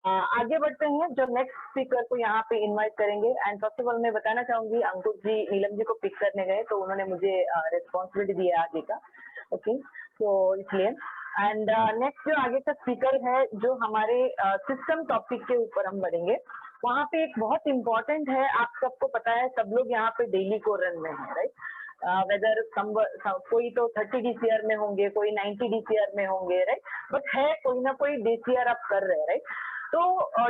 आगे बढ़ते हैं, जो नेक्स्ट स्पीकर को यहाँ पे इनवाइट करेंगे। एंड फर्स्ट ऑफ ऑल मैं बताना चाहूंगी, अंकुश जी नीलम जी को पिक करने गए तो उन्होंने मुझे रिस्पॉन्सिबिलिटी दी है आगे का। ओके, तो इसलिए एंड नेक्स्ट जो आगे का स्पीकर है, जो हमारे सिस्टम टॉपिक के ऊपर हम बढ़ेंगे। वहाँ पे एक बहुत इम्पोर्टेंट है, आप सबको पता है, सब लोग यहाँ पे डेली को रन में है, राइट। वेदर कोई तो 30 DCR में होंगे, कोई 90 DCR में होंगे, राइट। बट है कोई ना कोई DCR आप कर रहे हैं, राइट। तो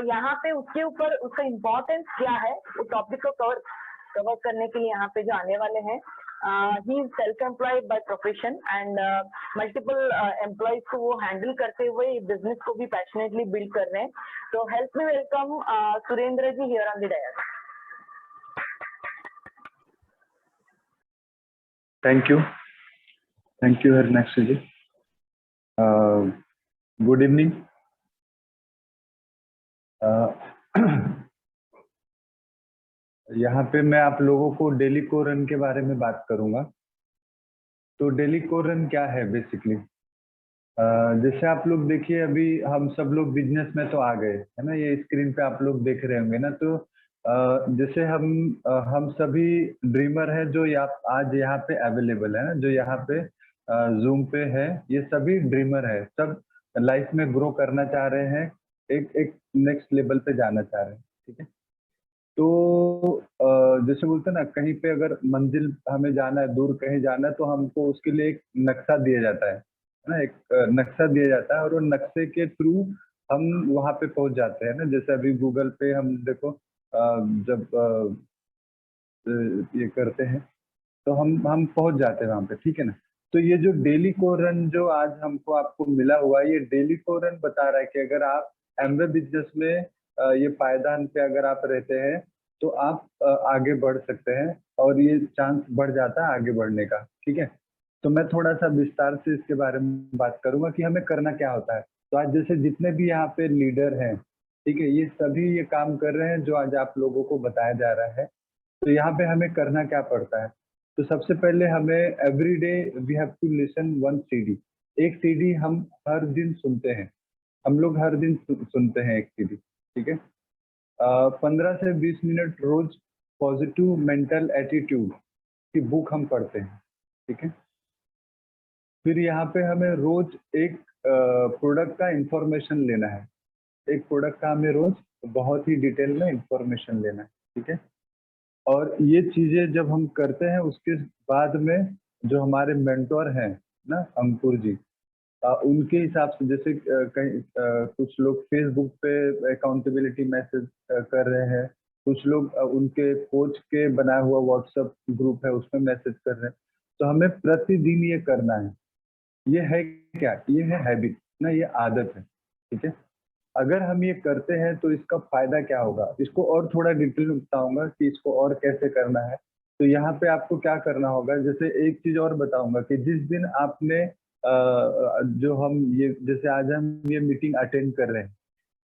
यहाँ पे उसके ऊपर उसका इम्पोर्टेंस क्या है, वो टॉपिक को कवर करने के लिए यहाँ पे जो आने वाले हैं, he is self employed by profession and multiple employees को वो हैंडल करते हुए बिजनेस को भी पैशनेटली बिल्ड कर रहे हैं। तो help me welcome Surendra ji here on the dais. Thank you, Harnakshi ji. Good evening. यहाँ पे मैं आप लोगों को डेली को रन के बारे में बात करूंगा। तो डेली को रन क्या है बेसिकली? जैसे आप लोग देखिए, अभी हम सब लोग बिजनेस में तो आ गए है ना, ये स्क्रीन पे आप लोग देख रहे होंगे ना। तो जैसे हम सभी ड्रीमर हैं जो आज यहाँ पे अवेलेबल है ना, जो यहाँ पे जूम पे है, ये सभी ड्रीमर है, सब लाइफ में ग्रो करना चाह रहे हैं, एक नेक्स्ट लेवल पे जाना चाह रहे हैं, ठीक है। तो जैसे बोलते हैं ना, कहीं पे अगर मंजिल हमें जाना है, दूर कहीं जाना है, तो हमको उसके लिए एक नक्शा दिया जाता है ना, एक नक्शा दिया जाता है, और वो नक्शे के थ्रू हम वहां पे पहुंच जाते हैं ना। जैसे अभी गूगल पे हम देखो, जब ये करते हैं तो हम पहुंच जाते हैं वहां पे, ठीक है ना। तो ये जो डेली को रन जो आज हमको आपको मिला हुआ है, ये डेली को रन बता रहा है कि अगर आप एमवे बिजनेस में ये पायदान पे अगर आप रहते हैं तो आप आगे बढ़ सकते हैं, और ये चांस बढ़ जाता है आगे बढ़ने का, ठीक है। तो मैं थोड़ा सा विस्तार से इसके बारे में बात करूंगा कि हमें करना क्या होता है। तो आज जैसे जितने भी यहाँ पे लीडर हैं, ठीक है, ये सभी ये काम कर रहे हैं जो आज आप लोगों को बताया जा रहा है। तो यहाँ पे हमें करना क्या पड़ता है? तो सबसे पहले हमें every day we have to listen one CD. एक सीडी हम हर दिन सुनते हैं, हम लोग हर दिन सुनते हैं एक सीडी, ठीक है। 15 से 20 मिनट रोज पॉजिटिव मेंटल एटीट्यूड की बुक हम पढ़ते हैं, ठीक है। फिर यहाँ पे हमें रोज एक प्रोडक्ट का इंफॉर्मेशन लेना है, एक प्रोडक्ट का हमें रोज बहुत ही डिटेल में इंफॉर्मेशन लेना है, ठीक है। और ये चीजें जब हम करते हैं, उसके बाद में जो हमारे मेंटोर हैं ना, अंकुर जी, उनके हिसाब से जैसे कहीं कुछ लोग फेसबुक पे अकाउंटेबिलिटी मैसेज कर रहे हैं, कुछ लोग उनके कोच के बनाया हुआ व्हाट्सएप ग्रुप है उसमें मैसेज कर रहे हैं। तो हमें प्रतिदिन ये करना है। ये है क्या? ये है हैबिट ना, ये आदत है, ठीक है। अगर हम ये करते हैं तो इसका फायदा क्या होगा, इसको और थोड़ा डिटेल में बताऊंगा कि इसको और कैसे करना है। तो यहाँ पे आपको क्या करना होगा, जैसे एक चीज और बताऊंगा कि जिस दिन आपने जो हम ये जैसे आज हम ये मीटिंग अटेंड कर रहे हैं,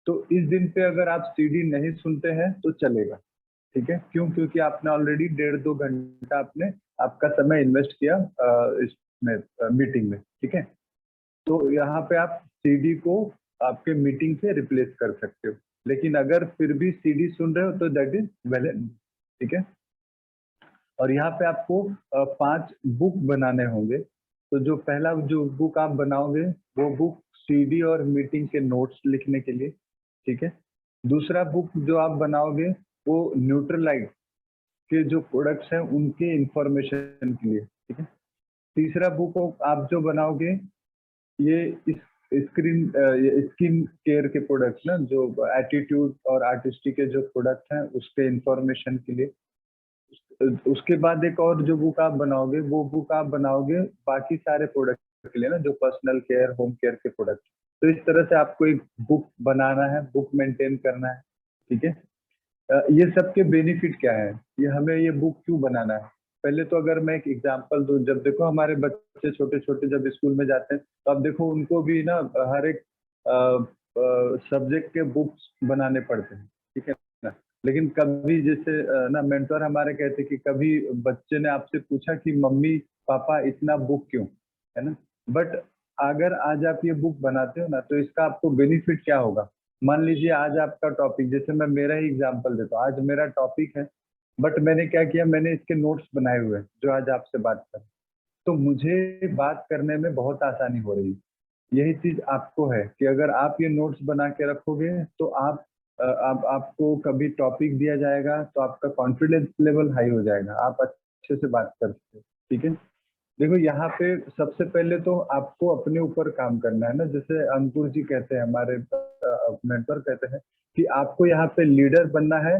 तो इस दिन पे अगर आप सीडी नहीं सुनते हैं तो चलेगा, ठीक है। क्यों? क्योंकि आपने ऑलरेडी 1.5-2 घंटा आपने आपका समय इन्वेस्ट किया इसमें मीटिंग में, ठीक है। तो यहाँ पे आप सीडी को आपके मीटिंग से रिप्लेस कर सकते हो। लेकिन अगर फिर भी सीडी सुन रहे हो तो दैट इज वैलिड, ठीक है। और यहाँ पे आपको 5 बुक बनाने होंगे। तो जो पहला जो बुक आप बनाओगे, वो बुक सीडी और मीटिंग के नोट्स लिखने के लिए, ठीक है। दूसरा बुक जो आप बनाओगे वो न्यूट्रलाइट के जो प्रोडक्ट्स हैं उनके इंफॉर्मेशन के लिए, ठीक है। तीसरा बुक आप जो बनाओगे, ये इस स्किन केयर के प्रोडक्ट्स ना, जो एटीट्यूड और आर्टिस्टिक के जो प्रोडक्ट हैं उसके इंफॉर्मेशन के लिए। उसके बाद एक और जो बुक आप बनाओगे, वो बुक आप बनाओगे बाकी सारे प्रोडक्ट के लिए ना, जो पर्सनल केयर होम केयर के प्रोडक्ट। तो इस तरह से आपको एक बुक बनाना है, बुक मेंटेन करना है, ठीक है। ये सबके बेनिफिट क्या है, ये हमें ये बुक क्यों बनाना है? पहले तो अगर मैं एक एग्जांपल दूं, जब देखो हमारे बच्चे छोटे छोटे जब स्कूल में जाते हैं, तो अब देखो उनको भी ना हर एक सब्जेक्ट के बुक्स बनाने पड़ते हैं, ठीक है ना। लेकिन कभी जैसे ना मेंटर हमारे कहते कि कभी बच्चे ने आपसे पूछा कि मम्मी पापा इतना बुक क्यों, है ना। बट अगर आज आप ये बुक बनाते हो ना, तो इसका आपको बेनिफिट क्या होगा? मान लीजिए आज आपका टॉपिक, जैसे मैं मेरा ही एग्जांपल देता हूँ, आज मेरा टॉपिक है, बट मैंने क्या किया, मैंने इसके नोट्स बनाए हुए हैं जो आज आपसे बात कर, तो मुझे बात करने में बहुत आसानी हो रही है। यही चीज आपको है कि अगर आप ये नोट्स बना के रखोगे तो आप आपको कभी टॉपिक दिया जाएगा तो आपका कॉन्फिडेंस लेवल हाई हो जाएगा, आप अच्छे से बात कर सकते हो। ठीक है, देखो यहाँ पे सबसे पहले तो आपको अपने ऊपर काम करना है ना, जैसे अंकुर जी कहते हैं, हमारे मेंटर कहते हैं कि आपको यहाँ पे लीडर बनना है,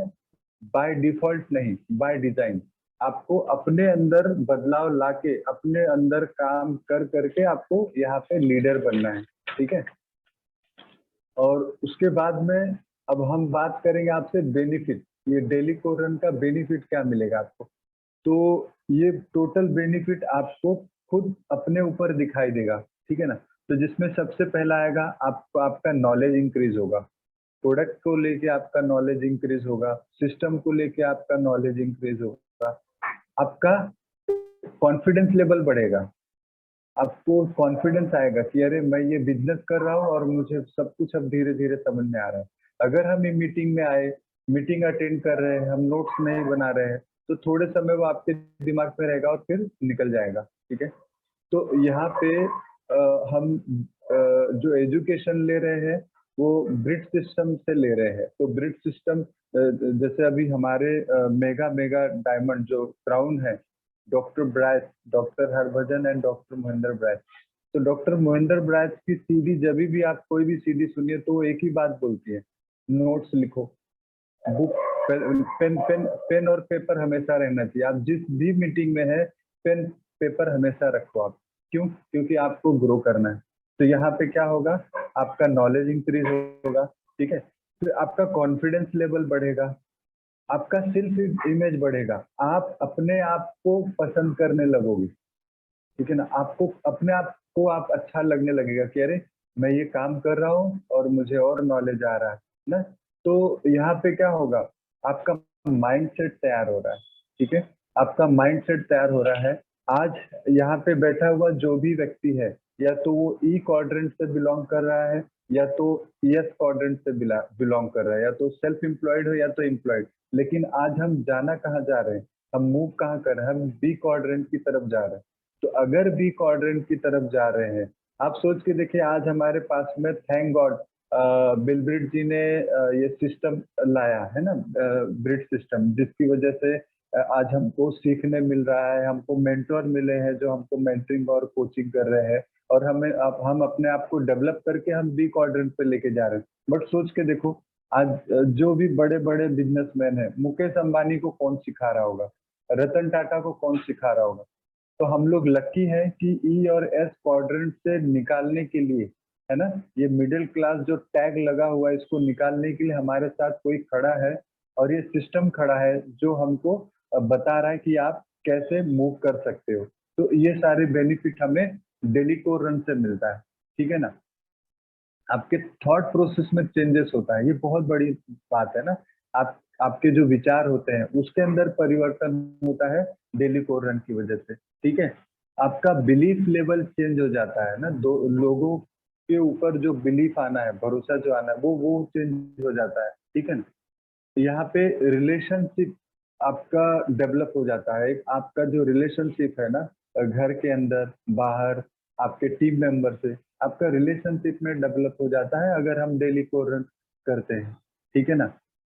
बाय डिफॉल्ट नहीं, बाय डिजाइन। आपको अपने अंदर बदलाव लाके, अपने अंदर काम कर करके आपको यहाँ पे लीडर बनना है। ठीक है, और उसके बाद में अब हम बात करेंगे आपसे बेनिफिट, ये डेली कोरन का बेनिफिट क्या मिलेगा आपको। तो ये टोटल बेनिफिट आपको खुद अपने ऊपर दिखाई देगा। ठीक है ना, तो जिसमें सबसे पहला आएगा, आपको आपका नॉलेज इंक्रीज होगा, प्रोडक्ट को लेके आपका नॉलेज इंक्रीज होगा, सिस्टम को लेके आपका नॉलेज इंक्रीज होगा, आपका कॉन्फिडेंस लेवल बढ़ेगा, आपको कॉन्फिडेंस आएगा कि अरे मैं ये बिजनेस कर रहा हूँ और मुझे सब कुछ अब धीरे धीरे समझ में आ रहा है। अगर हम ये मीटिंग में आए, मीटिंग अटेंड कर रहे हैं, हम नोट्स नहीं बना रहे हैं, तो थोड़े समय वो आपके दिमाग में रहेगा और फिर निकल जाएगा। ठीक है, तो यहाँ पे हम जो एजुकेशन ले रहे हैं वो ब्रिट सिस्टम से ले रहे हैं। तो ब्रिट सिस्टम, जैसे अभी हमारे मेगा मेगा डायमंड जो क्राउन है, doctor Bryce, doctor Harbhajan and doctor Mahendra Bryce. तो डॉक्टर महेंद्र ब्राइस की सीडी, जब भी आप कोई भी सीडी सुनिए तो वो एक ही बात बोलती है, नोट्स लिखो, बुक, पेन और पेपर हमेशा रहना चाहिए। आप जिस भी मीटिंग में है, पेन पेपर हमेशा रखो आप। क्यों? क्योंकि आपको ग्रो करना है। तो यहाँ पे क्या होगा, आपका नॉलेज इंक्रीज होगा। ठीक है, फिर आपका कॉन्फिडेंस लेवल बढ़ेगा, आपका सेल्फ इमेज बढ़ेगा, आप अपने आप को पसंद करने लगोगे। ठीक है ना, आपको अपने आप को आप अच्छा लगने लगेगा कि अरे मैं ये काम कर रहा हूँ और मुझे और नॉलेज आ रहा है ना। तो यहाँ पे क्या होगा, आपका माइंडसेट तैयार हो रहा है। ठीक है, आपका माइंडसेट तैयार हो रहा है। आज यहाँ पे बैठा हुआ जो भी व्यक्ति है, या तो वो ई क्वाड्रेंट से बिलोंग कर रहा है, या तो एस क्वाड्रेंट से बिलोंग कर रहा है, या तो सेल्फ एम्प्लॉयड हो या तो एम्प्लॉयड, लेकिन आज हम जाना कहाँ जा रहे हैं, हम मूव कहाँ कर रहे हैं, हम बी क्वाड्रेंट की तरफ जा रहे हैं। तो अगर बी क्वाड्रेंट की तरफ जा रहे हैं, आप सोच के देखिए, आज हमारे पास में थैंक गॉड बिल ब्रिट जी ने ये सिस्टम लाया है ना, ब्रिट सिस्टम, जिसकी वजह से आज हमको सीखने मिल रहा है, हमको मेंटोर मिले हैं जो हमको मेंटरिंग और कोचिंग कर रहे हैं, और हम अपने आप को डेवलप करके हम बी क्वाड्रेंट पे लेके जा रहे हैं। बट सोच के देखो, आज जो भी बड़े बड़े बिजनेसमैन है, मुकेश अंबानी को कौन सिखा रहा होगा, रतन टाटा को कौन सिखा रहा होगा। तो हम लोग लकी हैं कि ई और एस क्वाड्रेंट से निकालने के लिए, है ना, ये मिडिल क्लास जो टैग लगा हुआ है, इसको निकालने के लिए हमारे साथ कोई खड़ा है, और ये सिस्टम खड़ा है जो हमको बता रहा है कि आप कैसे मूव कर सकते हो। तो ये सारे बेनिफिट हमें डेली कोर रन से मिलता है। ठीक है ना, आपके थॉट प्रोसेस में चेंजेस होता है, ये बहुत बड़ी बात है ना। आपके जो विचार होते हैं उसके अंदर परिवर्तन होता है डेली कोर रन की वजह से। ठीक है, आपका बिलीफ लेवल चेंज हो जाता है ना, दो लोगों के ऊपर जो बिलीफ आना है, भरोसा जो आना है, वो चेंज हो जाता है। ठीक है ना, यहाँ पे रिलेशनशिप आपका डेवलप हो जाता है। एक आपका जो रिलेशनशिप है ना, घर के अंदर बाहर आपके टीम मेंबर से, आपका रिलेशनशिप में डेवलप हो जाता है अगर हम डेली कोरन करते हैं। ठीक है ना,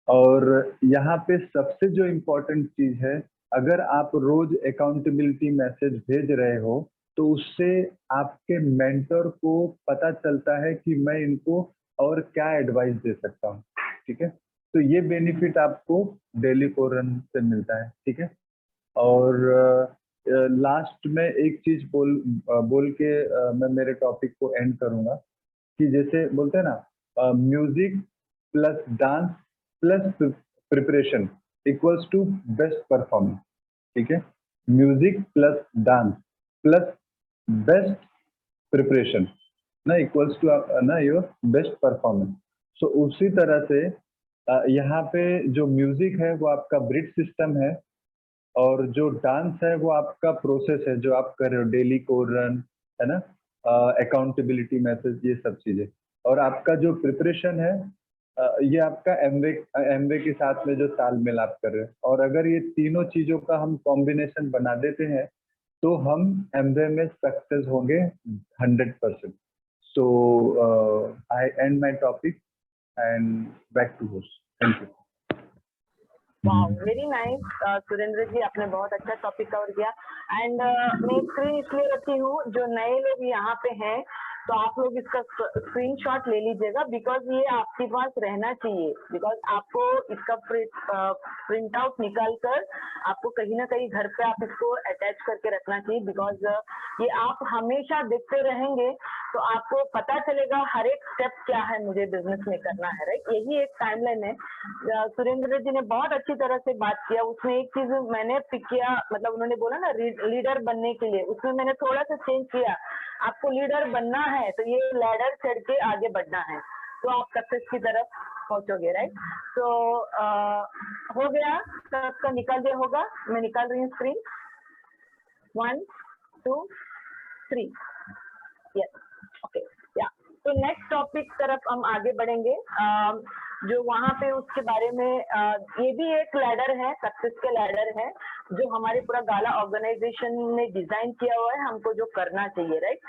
और यहाँ पे सबसे जो इम्पोर्टेंट चीज है, अगर आप रोज अकाउंटेबिलिटी मैसेज भेज रहे हो तो उससे आपके मेंटर को पता चलता है कि मैं इनको और क्या एडवाइस दे सकता हूँ। ठीक है, तो ये बेनिफिट आपको डेली कोरन से मिलता है। ठीक है, और लास्ट में एक चीज बोल के मैं मेरे टॉपिक को एंड करूंगा, कि जैसे बोलते हैं ना, music plus dance plus preparation equals to best performance. ठीक है, music plus dance plus best preparation ना इक्वल्स टू ना योर बेस्ट परफॉर्मेंस। सो उसी तरह से यहाँ पे जो म्यूजिक है वो आपका ब्रिज सिस्टम है, और जो डांस है वो आपका प्रोसेस है जो आप कर रहे हो, डेली कोर रन, है ना, अकाउंटेबिलिटी मैसेज, ये सब चीजें। और आपका जो प्रिपरेशन है ये आपका एमवे के साथ में जो तालमेल आप कर रहे हो, और अगर ये तीनों चीजों का हम कॉम्बिनेशन बना देते हैं तो हम एमवे में सक्सेस होंगे 100%। So I end my topic and back to host. Thank you. Wow, very nice Surendra ji, आपने बहुत अच्छा टॉपिक कवर किया। एंड मैं स्क्रीन इसलिए रखी हूँ, जो नए लोग यहाँ पे हैं तो आप लोग इसका स्क्रीनशॉट ले लीजिएगा, बिकॉज ये आपके पास रहना चाहिए, बिकॉज आपको इसका प्रिंट आउट निकाल कर आपको कहीं ना कहीं घर पे आप इसको अटैच करके रखना चाहिए, बिकॉज ये आप हमेशा देखते रहेंगे तो आपको पता चलेगा हर एक स्टेप क्या है मुझे बिजनेस में करना है, राइट। यही एक टाइमलाइन है। सुरेंद्र जी ने बहुत अच्छी तरह से बात किया। उसमें एक चीज मैंने पिक किया, मतलब उन्होंने बोला ना लीडर बनने के लिए, उसमें मैंने थोड़ा सा चेंज किया। आपको लीडर बनना है तो ये लैडर चढ़ के आगे बढ़ना है, तो आप सक्सेस की तरफ पहुंचोगे, राइट। तो हो गया, सबका निकाल दिया होगा। मैं निकाल रही हूँ स्क्रीन। 1 2 3, यस, ओके, या। तो नेक्स्ट टॉपिक तरफ हम आगे बढ़ेंगे, जो वहाँ पे उसके बारे में ये भी एक लैडर है, सक्सेस के लैडर है, जो हमारे पूरा गाला ऑर्गेनाइजेशन ने डिजाइन किया हुआ है, हमको जो करना चाहिए, राइट।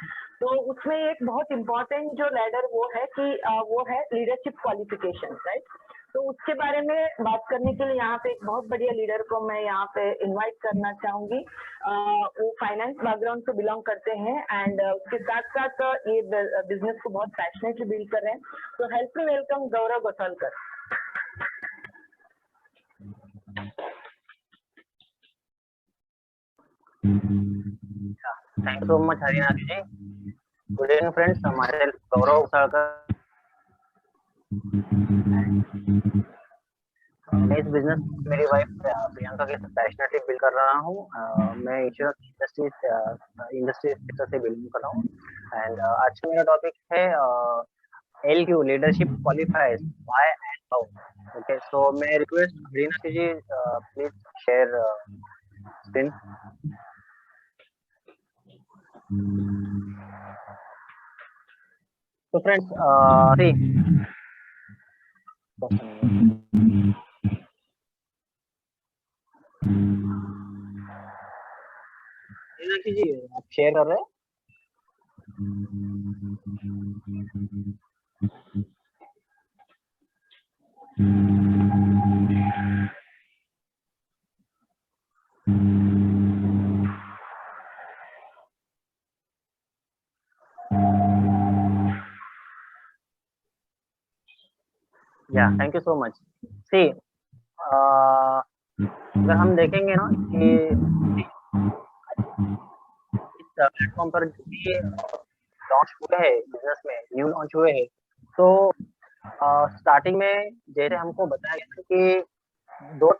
तो उसमें एक बहुत इंपॉर्टेंट जो लैडर वो है कि वो है लीडरशिप क्वालिफिकेशन, राइट। तो उसके बारे में बात करने के लिए यहाँ पे एक बहुत बढ़िया लीडर को मैं यहाँ पे इनवाइट करना चाहूंगी। वो फाइनेंस बैकग्राउंड से बिलोंग करते हैं एंड उसके साथ साथ ये बिजनेस को बहुत पैशनेटली बिल्ड कर रहे हैं। तो help me welcome Gaurav Gosalkar. Thank you so much Harinath ji. Good evening friends, हमारे गौरव गोसालकर। मैं इस बिजनेस मेरी वाइफ प्रियंका के साथ पैशनेटली बिल्ड कर रहा हूँ। मैं इंश्योरेंस इंडस्ट्री सेक्टर से बिलोंग कर रहा हूँ एंड आज का मेरा टॉपिक है LQ leadership qualifiers why and how. Okay, so मैं request Harinath ji please share screen. तो फ्रेंड्स जी आप शेयर कर रहे हैं? या thank you so much. See अगर हम देखेंगे ना कि इस प्लेटफॉर्म पर जो भी लॉन्च हुए हैं बिजनेस में, न्यू लॉन्च हुए हैं, तो स्टार्टिंग में जैसे हमको बताया गया कि दो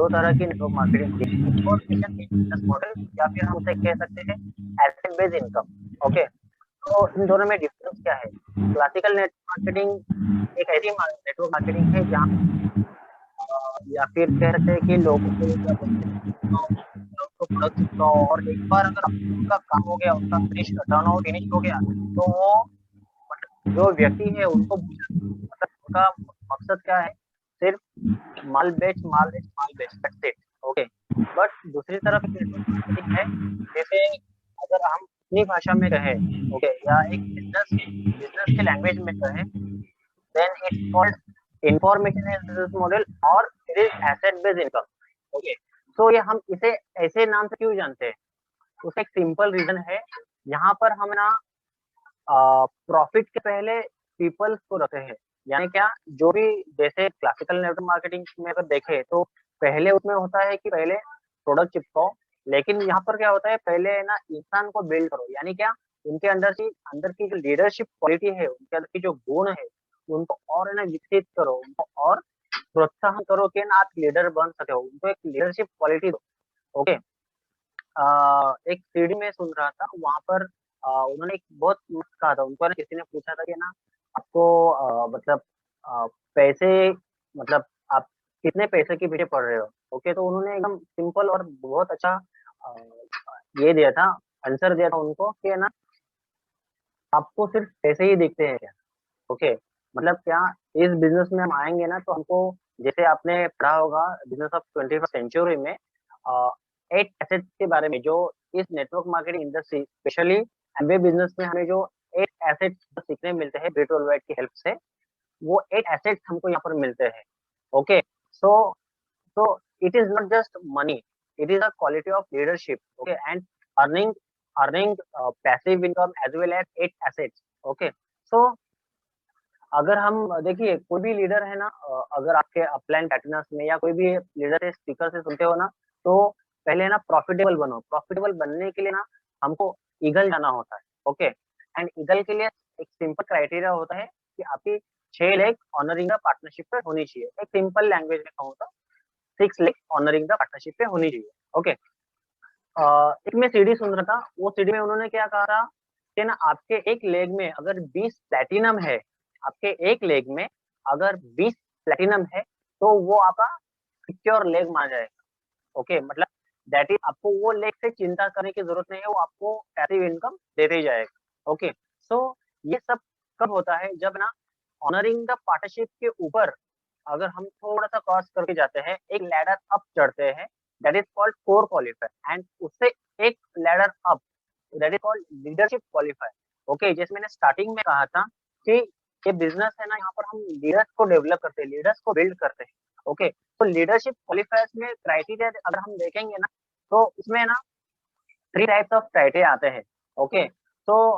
तरह की नेटवर्क मार्केटिंग और बिजनेस मॉडल, या फिर हम उसे कह सकते हैं एसेट बेस्ड इनकम। ओके, तो इन दोनों में डिफरेंस क्या है? क्लासिकल नेटवर्क मार्केटिंग एक ऐसी नेटवर्क मार्केटिंग है जहाँ या फिर कह सकते हैं कि लोगों को प्रोडक्ट चिपकाओ और एक बार अगर उनका काम हो गया, उनका टर्नओवर फिनिश हो गया, तो वो जो व्यक्ति है उनको मतलब उनका मकसद क्या है? सिर्फ माल बेच दैट्स इट। ओके, बट दूसरी तरफ मार्केटिंग है, जैसे अगर हम अपनी भाषा में कहें, ओके, या एक बिजनेस के लैंग्वेज में कहें, then it's called information as business model और it is asset based income. Okay, तो ये हम इसे ऐसे नाम से क्यों जानते हैं? उसका एक सिंपल रीजन है, यहाँ पर हम ना प्रॉफिट के पहले पीपल्स को रखे हैं। यानी क्या, जो भी जैसे क्लासिकल नेटवर्क मार्केटिंग में अगर देखें तो पहले उसमें होता है कि पहले प्रोडक्ट चिपकाओ, लेकिन यहाँ पर क्या होता है, पहले ना इंसान को बिल्ड करो। यानी क्या, उनके अंदर की जो लीडरशिप क्वालिटी है, उनके अंदर की जो गुण है, उनको और है ना विकसित करो, उनको और प्रोत्साहन करो कि ना आप लीडर बन सके हो, उनको एक लीडरशिप क्वालिटी दो। ओके, एक सीडी में सुन रहा था, वहां पर उन्होंने एक बहुत मस्त कहा था। उनको ना किसी ने पूछा था कि ना आपको मतलब पैसे, मतलब आप कितने पैसे के पीछे पड़ रहे हो? ओके, तो उन्होंने एकदम सिंपल और बहुत अच्छा ये दिया था, आंसर दिया था उनको कि ना आपको सिर्फ पैसे ही दिखते हैं क्या? ओके, मतलब क्या इस बिजनेस में हम आएंगे ना तो हमको, जैसे आपने पढ़ा होगा बिजनेस ऑफ 21st सेंचुरी में 8 एसेट्स के बारे में, जो इस network marketing industry specially MBA business में हमें जो 8 एसेट्स सीखने मिलते हैं ब्रेट ऑलराइट की हेल्प से, वो 8 एसेट्स हमको यहाँ पर मिलते हैं। Okay, so so it is not just money, it is a quality of leadership, okay, and earning passive income as well as 8 assets। okay, so अगर हम देखिए कोई भी लीडर है ना, अगर आपके अपलाइन पैटर्नर्स में या कोई भी लीडर से स्पीकर से सुनते हो ना, तो पहले ना प्रॉफिटेबल बनो। प्रॉफिटेबल बनने के लिए ना हमको ईगल जाना होता है। ओके, एंड ईगल के लिए एक सिंपल क्राइटेरिया होता है कि आपकी 6 लेग ऑनरिंग द पार्टनरशिप पे होनी चाहिए। एक सिंपल लैंग्वेज में कहूँ तो 6 लेग ऑनरिंग द पार्टनरशिप पे होनी चाहिए। ओके, एक मैं सीडी सुन रहा था, वो सीडी में उन्होंने क्या कहा था कि ना आपके एक लेग में अगर 20 प्लेटिनम है, आपके एक लेग में अगर 20 प्लेटिनम है, तो वो आपका सिक्योर लेग माना जाएगा। ओके, मतलब दैट इज आपको वो लेग से चिंता करने की जरूरत नहीं है, वो आपको पैसिव इनकम देते ही जाएगा। ओके, सो ये सब कब होता है, जब ना ऑनरिंग द पार्टनरशिप के ऊपर अगर हम थोड़ा सा क्रॉस करके जाते हैं, एक लैडर अप चढ़ते हैं, that is called core qualifier, and उससे एक ladder up that is called leadership qualifier. Okay, जैसे मैंने स्टार्टिंग में कहा था कि ये बिजनेस है ना, यहाँ पर हम लीडर्स को डेवलप करते हैं, लीडर्स को बिल्ड करते हैं। ओके, तो लीडरशिप क्वालिफायर्स में क्राइटेरिया अगर हम देखेंगे ना, तो उसमें ना 3 टाइप्स ऑफ क्राइटेरिया आते हैं। ओके, तो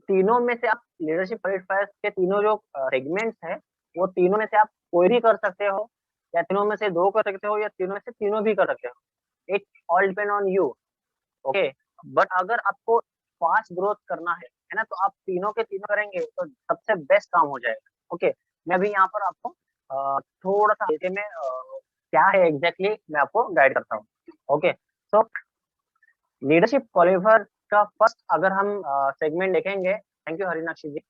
तीनों में से आप लीडरशिप क्वालिफायर्स के तीनों जो सेगमेंट्स है, वो तीनों में से आप कोई भी कर सकते हो, या तीनों में से 2 कर सकते हो, या तीनों में से तीनों भी कर सकते हो। It all depend on you. Okay, but अगर आपको फास्ट ग्रोथ करना है ना, तो आप तीनों के तीनों करेंगे तो सबसे बेस्ट काम हो जाएगा। ओके, मैं भी यहाँ पर आपको थोड़ा सा हल्के में क्या है एग्जैक्टली मैं आपको गाइड करता हूँ। ओके, सो लीडरशिप क्वालिफायर का फर्स्ट अगर हम सेगमेंट देखेंगे, थैंक यू हरिनाक्षी जी,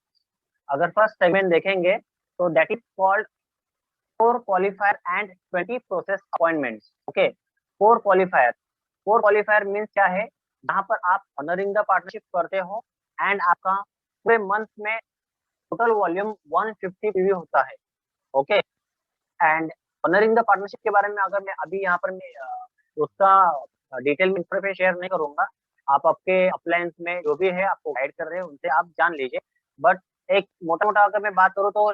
अगर फर्स्ट सेगमेंट देखेंगे तो that is called core qualifier and 20 process appointments. Okay, core qualifier means क्या है, जहां पर आप ऑनरिंग द पार्टनरशिप करते हो एंड आपका पूरे मंथ में टोटल वॉल्यूम 150 पीवी होता है। Okay, and honouring the partnership के बारे में अगर मैं अभी यहाँ पर मैं उसका डिटेल में पे शेयर नहीं करूंगा, आप आपके अपलायंस में जो भी है आपको गाइड कर रहे हैं उनसे आप जान लीजिए। बट एक मोटा मोटा अगर मैं बात करूँ तो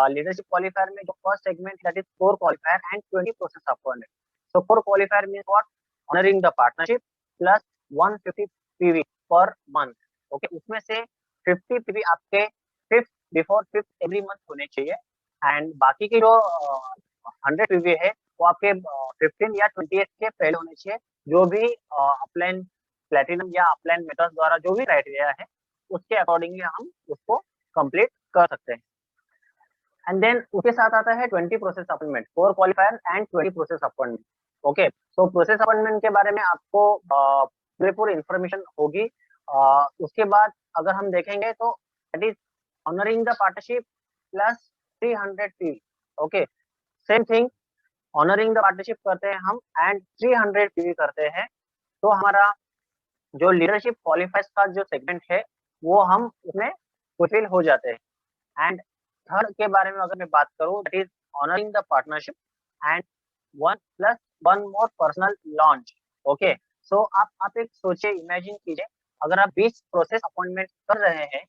लीडरशिप क्वालिफायर में जो first segment that is core qualifier and 20 process appointment. So core qualifier means what, honouring the partnership plus 150 PV per month. Okay, उसमें से 50 पीवी आपके fifth before fifth every month होने चाहिए, एंड बाकी के जो 100 पीवी है वो आपके 15 या 20 के पहले होने चाहिए। जो भी अपलाइन प्लेटिनम या अपलाइन मेथड द्वारा जो भी क्राइटेरिया है उसके अकॉर्डिंगली हम उसको कंप्लीट कर सकते हैं। एंड देन उसके साथ आता है 20 process appointment, core qualifier and 20 process appointment. Okay, so process appointment के बारे में आपको पूरी इंफॉर्मेशन होगी। उसके बाद अगर हम देखेंगे तो that is honouring the partnership plus 300 P. Okay, same thing, honouring the partnership करते हैं हम एंड 300 पी करते हैं, तो हमारा जो लीडरशिप क्वालिफाइज का जो सेगमेंट है वो हम उसमें फुलफिल हो जाते हैं। एंड थर्ड के बारे में अगर मैं बात करूं, that is honouring the partnership and 1 more personal launch. Okay, so आप एक सोचिए, इमेजिन कीजिए, अगर आप 20 प्रोसेस अपॉइंटमेंट कर रहे हैं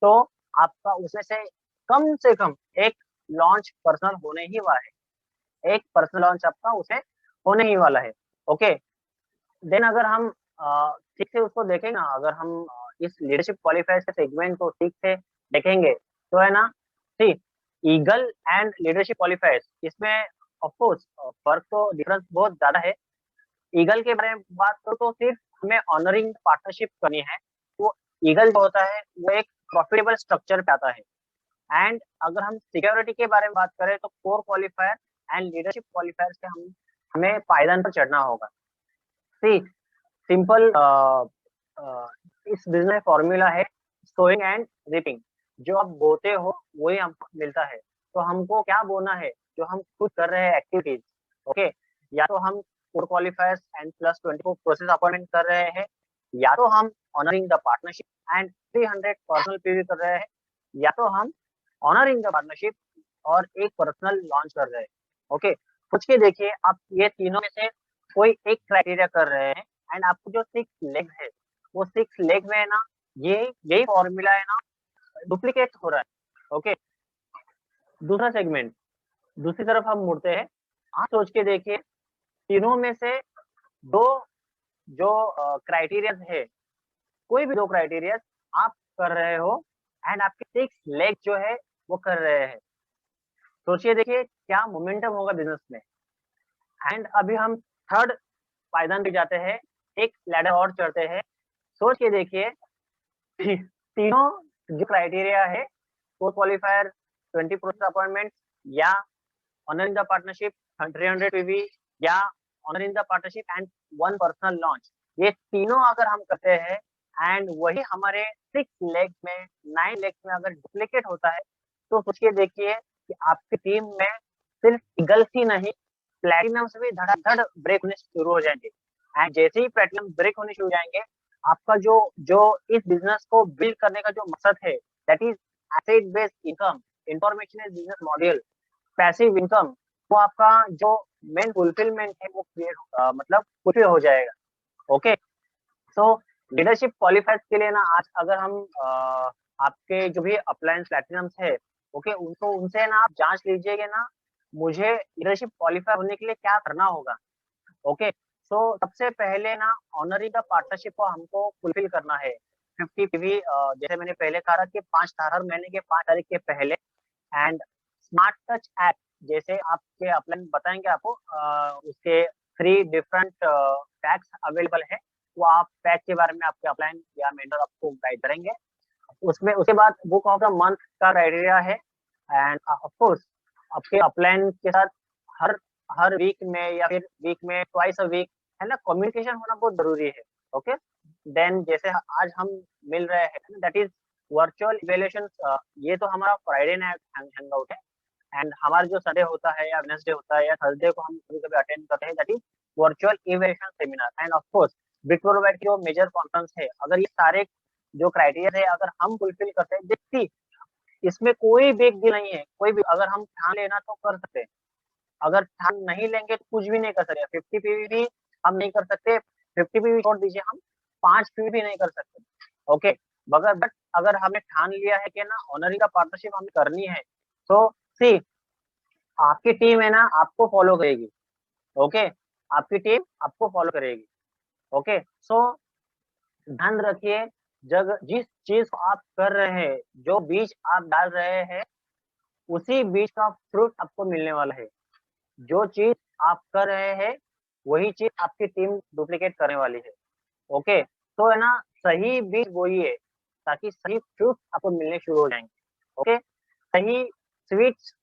तो आपका उसमें से कम एक लॉन्च पर्सनल होने ही वाला है, एक पर्सनल लॉन्च आपका उसे होने ही वाला है। ओके, देन अगर हम ठीक से उसको देखें ना, अगर हम इस लीडरशिप क्वालिफायर के सेगमेंट को ठीक से देखेंगे तो है ना, ठीक, ईगल एंड लीडरशिप क्वालिफायर्स इसमें ऑफ कोर्स फर्क तो डिफरेंस बहुत ज्यादा है। ईगल के बारे में बात करो तो सिर्फ हमें ऑनरिंग पार्टनरशिप करनी है, वो ईगल जो होता है वो एक प्रॉफिटेबल स्ट्रक्चर पे आता है। एंड अगर हम सिक्योरिटी के बारे में बात करें तो core qualifier and leadership qualifier से हमें पायदान पर चढ़ना होगा। सी सिंपल इस बिजनेस फॉर्मूला है सोइंग एंड रीपिंग, जो आप बोते हो वही हमको मिलता है। तो हमको क्या बोना है, जो हम खुद कर रहे हैं एक्टिविटीज। ओके, या तो हम core क्वालिफायर्स and plus 24 process appointment कर रहे हैं, या तो हम honouring the partnership and 300 personal PV कर रहे हैं, या तो हम ऑनरिंग द पार्टनरशिप और एक पर्सनल लॉन्च कर रहे हैं। ओके, सोच के देखिए, आप ये तीनों में से कोई एक क्राइटेरिया कर रहे हैं एंड आपको जो 6 लेग है, वो 6 लेग में है ना, यही फॉर्मूला है ना, डुप्लीकेट हो रहा है। ओके, दूसरा सेगमेंट, दूसरी तरफ हम मुड़ते हैं। आप सोच के देखिए, तीनों में से दो जो क्राइटेरिया है, कोई भी 2 क्राइटेरिया आप कर रहे हो एंड आपके 6 लेग जो है वो कर रहे हैं। सोचिए देखिए क्या मोमेंटम होगा बिजनेस में। एंड अभी हम थर्ड पायदान पे जाते हैं, एक लैडर और चढ़ते हैं। सोच के देखिए, तीनों जो क्राइटेरिया है, कोर क्वालिफायर, 20% अपॉइंटमेंट, या ऑनरिंग द पार्टनरशिप 300 पीवी, या honouring the partnership and 1 personal launch, ये तीनों अगर हम करते हैं एंड वही हमारे 6 लेग में, 9 लेग में अगर डुप्लीकेट होता है, तो सोचिए देखिए कि आपकी टीम में सिर्फ ईगल्स ही नहीं, प्लैटिनम से भी धड़ाधड़ ब्रेक होने शुरू हो जाएंगे। एंड जैसे ही प्लैटिनम ब्रेक होने शुरू हो जाएंगे, आपका जो जो इस बिजनेस को बिल्ड करने का जो मकसद है, that is asset based income, information business model, passive income, वो आपका जो मेन फुलफिलमेंट है वो क्रिएट मतलब फुलफिल हो जाएगा। ओके, सो लीडरशिप क्वालिफायर्स के लिए ना, आज अगर हम आपके जो भी अप्लायंस प्लैटिनम्स है, ओके, उनको उनसे ना आप जांच लीजिएगा ना, मुझे लीडरशिप क्वालिफाई होने के लिए क्या करना होगा। ओके, सो सबसे पहले ना ऑनरिंग द पार्टनरशिप को हमको फुलफिल करना है। 50 पीवी, जैसे मैंने पहले कहा कि 5 हर महीने के 5 तारीख के पहले। एंड स्मार्ट टच ऐप, जैसे आपके अपलाइन बताएंगे आपको, उसके 3 डिफरेंट पैक्स अवेलेबल है, वो आप पैक के बारे में आपके अपलाइन या मेंटर आपको गाइड करेंगे। उसमें उसके बाद बुक ऑफ द मंथ का क्राइटेरिया है। एंड ऑफ कोर्स आपके अपलाइन के साथ हर वीक में या फिर वीक में ट्वाइस अ वीक है ना, कम्युनिकेशन होना बहुत जरूरी है। ओके, देन जैसे आज हम मिल रहे हैं, दैट इज वर्चुअल इवैल्यूएशन। ये तो हमारा फ्राइडे नाइट हैंग आउट है, एंड हमारा जो संडे होता है या वेडनेसडे होता है या थर्सडे को हम कभी कभी अटेंड करते हैं, that is virtual evaluation seminar. End of course big provide की जो मेजर कॉन्फ्रेंस है, अगर ये सारे जो क्राइटेरिया है अगर हम फुलफिल करते हैं, देखिए इसमें कोई बिग डील नहीं है, कोई भी अगर हम ठान लेना तो कर सकते हैं, अगर ठान नहीं लेंगे तो कुछ भी नहीं कर सकते। 50 पीवी भी हम नहीं कर सकते, 50 पीवी छोड़ दीजिए, हम 5 पीवी भी नहीं कर सकते। ओके, बट अगर हमने ठान लिया है कि ना ऑनरिंग का पार्टनरशिप हमें करनी है, तो सी आपकी टीम है ना आपको फॉलो करेगी। ओके, आपकी टीम आपको फॉलो करेगी। ओके, सो ध्यान रखिए, जिस चीज को आप कर रहे हैं, जो बीज आप डाल रहे हैं, उसी बीज का फ्रूट आपको मिलने वाला है। जो चीज आप कर रहे हैं, वही चीज आपकी टीम डुप्लीकेट करने वाली है। ओके, तो है ना, सही बीज बोइए ताकि सही फ्रूट आपको मिलने शुरू हो जाएंगे। ओके, सही स्वीट्स,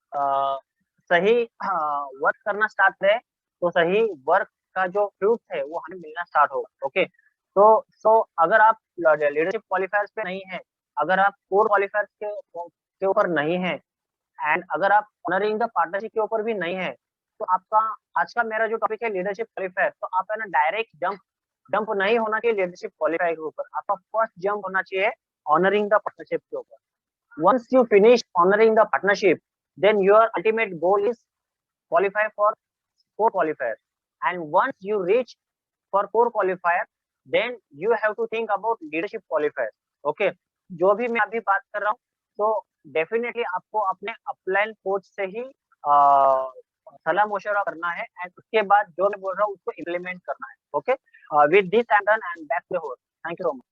सही वर्क करना स्टार्ट करें, तो सही वर्क का जो फ्रूट है वो हमें मिलना स्टार्ट होगा। ओके, तो अगर आप लीडरशिप क्वालिफायर्स पे नहीं है, अगर आप कोर क्वालिफायर्स के ऊपर नहीं है, एंड अगर आप ऑनरिंग द पार्टनरशिप के ऊपर भी नहीं है, तो आपका आज का मेरा जो टॉपिक है लीडरशिप क्वालिफायर, तो आप है ना डायरेक्ट जंप नहीं होना चाहिए लीडरशिप क्वालिफायर के ऊपर, आपका फर्स्ट जंप होना चाहिए ऑनरिंग द पार्टनरशिप के ऊपर। Once you finish honouring the partnership, then your ultimate goal is qualify for core qualifier, and once you reach for core qualifier, then you have to think about leadership qualifier. Okay, जो भी मैं अभी बात कर रहा हूँ, तो definitely आपको अपने अपलाइन कोच से ही सलाह मशवरा करना है, एंड उसके बाद जो मैं बोल रहा हूँ उसको इम्प्लीमेंट करना है। Okay, with this I am done and back to host. Thank you so much.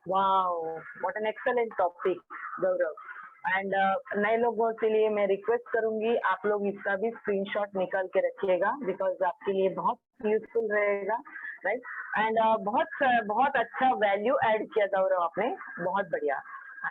Wow, what an excellent topic Gaurav. एंड नए लोगों के लिए मैं रिक्वेस्ट करूंगी, आप लोग इसका भी स्क्रीनशॉट निकाल के रखिएगा, बिकॉज आपके लिए बहुत यूजफुल रहेगा, राइट। एंड बहुत अच्छा वैल्यू ऐड किया गौरव आपने, बहुत बढ़िया।